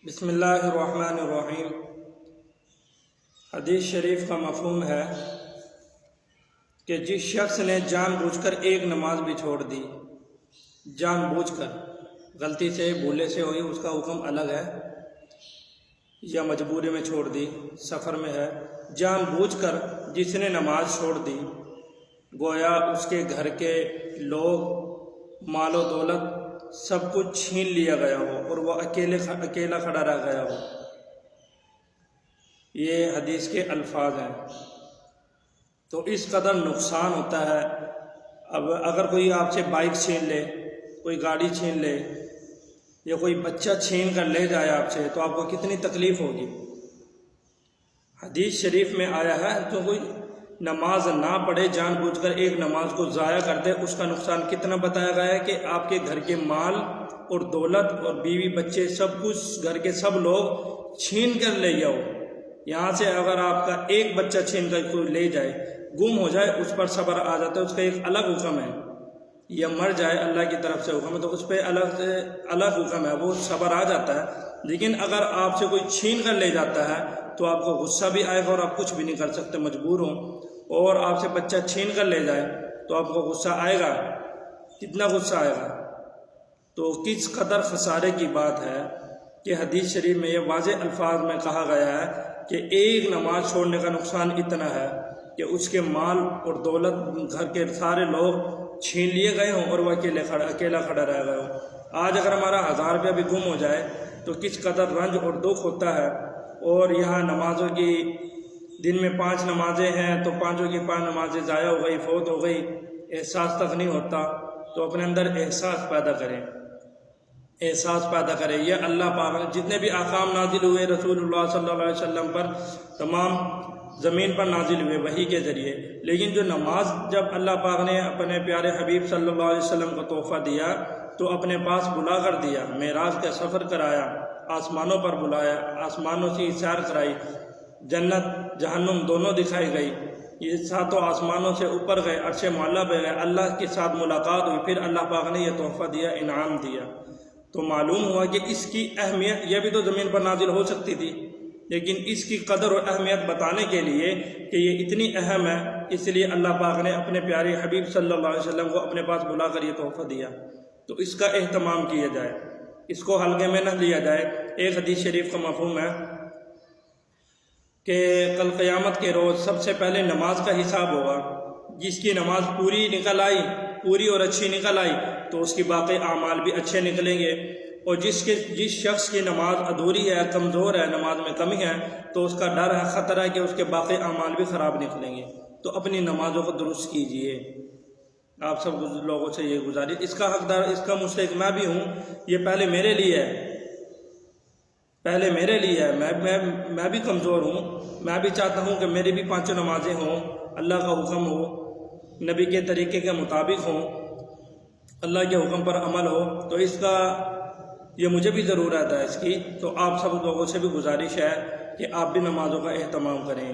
بسم اللہ الرحمن الرحیم۔ حدیث شریف کا مفہوم ہے کہ جس شخص نے جان بوجھ کر ایک نماز بھی چھوڑ دی، جان بوجھ کر، غلطی سے بھولے سے ہوئی، اس کا حکم الگ ہے، یا مجبوری میں چھوڑ دی، سفر میں ہے، جان بوجھ کر جس نے نماز چھوڑ دی، گویا اس کے گھر کے لوگ، مال و دولت سب کچھ چھین لیا گیا ہو اور وہ اکیلا کھڑا رہ گیا ہو۔ یہ حدیث کے الفاظ ہیں۔ تو اس قدر نقصان ہوتا ہے۔ اب اگر کوئی آپ سے بائک چھین لے، کوئی گاڑی چھین لے، یا کوئی بچہ چھین کر لے جائے آپ سے، تو آپ کو کتنی تکلیف ہوگی۔ حدیث شریف میں آیا ہے تو کوئی نماز نہ پڑھے، جان بوجھ کر ایک نماز کو ضائع کر دے، اس کا نقصان کتنا بتایا گیا ہے کہ آپ کے گھر کے مال اور دولت اور بیوی بچے سب کچھ، گھر کے سب لوگ چھین کر لے جاؤ۔ یہاں سے اگر آپ کا ایک بچہ چھین کر کوئی لے جائے، گم ہو جائے، اس پر صبر آ جاتا ہے، اس کا ایک الگ حکم ہے، یا مر جائے اللہ کی طرف سے حکم ہے تو اس پہ الگ حکم ہے، وہ صبر آ جاتا ہے۔ لیکن اگر آپ سے کوئی چھین کر لے جاتا ہے تو آپ کو غصہ بھی آئے گا اور آپ کچھ بھی نہیں کر سکتے، مجبور ہوں، اور آپ سے بچہ چھین کر لے جائے تو آپ کو غصہ آئے گا، کتنا غصہ آئے گا۔ تو کس قدر خسارے کی بات ہے کہ حدیث شریف میں یہ واضح الفاظ میں کہا گیا ہے کہ ایک نماز چھوڑنے کا نقصان اتنا ہے کہ اس کے مال اور دولت، گھر کے سارے لوگ چھین لیے گئے ہوں اور وہ اکیلا کھڑا رہ گئے ہوں۔ آج اگر ہمارا 1000 روپیہ بھی گم ہو جائے تو کس قدر رنج اور دکھ ہوتا ہے۔ اور یہاں نمازوں کی، دن میں 5 نمازیں ہیں تو 5 کی 5 نمازیں ضائع ہو گئی، فوت ہو گئی، احساس تک نہیں ہوتا۔ تو اپنے اندر احساس پیدا کریں، احساس پیدا کریں۔ یہ اللہ پاک نے جتنے بھی احکام نازل ہوئے رسول اللہ صلی اللہ علیہ وسلم پر، تمام زمین پر نازل ہوئے وحی کے ذریعے، لیکن جو نماز جب اللہ پاک نے اپنے پیارے حبیب صلی اللہ علیہ وسلم کو تحفہ دیا تو اپنے پاس بلا کر دیا، معراج کا سفر کرایا، آسمانوں پر بلایا، آسمانوں سے سیر کرائی، جنت جہنم دونوں دکھائی گئی، یہ ساتوں آسمانوں سے اوپر گئے، عرش معلیٰ پہ گئے، اللہ کے ساتھ ملاقات ہوئی، پھر اللہ پاک نے یہ تحفہ دیا، انعام دیا۔ تو معلوم ہوا کہ اس کی اہمیت، یہ بھی تو زمین پر نازل ہو سکتی تھی، لیکن اس کی قدر اور اہمیت بتانے کے لیے کہ یہ اتنی اہم ہے، اس لیے اللہ پاک نے اپنے پیارے حبیب صلی اللہ علیہ وسلم کو اپنے پاس بلا کر یہ تحفہ دیا۔ تو اس کا اہتمام کیا جائے، اس کو ہلکے میں نہ لیا جائے۔ ایک حدیث شریف کا مفہوم ہے کہ کل قیامت کے روز سب سے پہلے نماز کا حساب ہوگا۔ جس کی نماز پوری نکل آئی، پوری اور اچھی نکل آئی، تو اس کی باقی اعمال بھی اچھے نکلیں گے، اور جس شخص کی نماز ادھوری ہے، کمزور ہے، نماز میں کمی ہے، تو اس کا ڈر ہے، خطرہ ہے کہ اس کے باقی اعمال بھی خراب نکلیں گے۔ تو اپنی نمازوں کو درست کیجئے۔ آپ سب لوگوں سے یہ گزارش، اس کا حقدار، اس کا مستحق میں بھی ہوں، یہ پہلے میرے لیے ہے، پہلے میرے لیے ہے، میں بھی کمزور ہوں، میں بھی چاہتا ہوں کہ میری بھی 5 نمازیں ہوں، اللہ کا حکم ہو، نبی کے طریقے کے مطابق ہوں، اللہ کے حکم پر عمل ہو۔ تو اس کا، یہ مجھے بھی ضرورت ہے اس کی۔ تو آپ سب لوگوں سے بھی گزارش ہے کہ آپ بھی نمازوں کا اہتمام کریں۔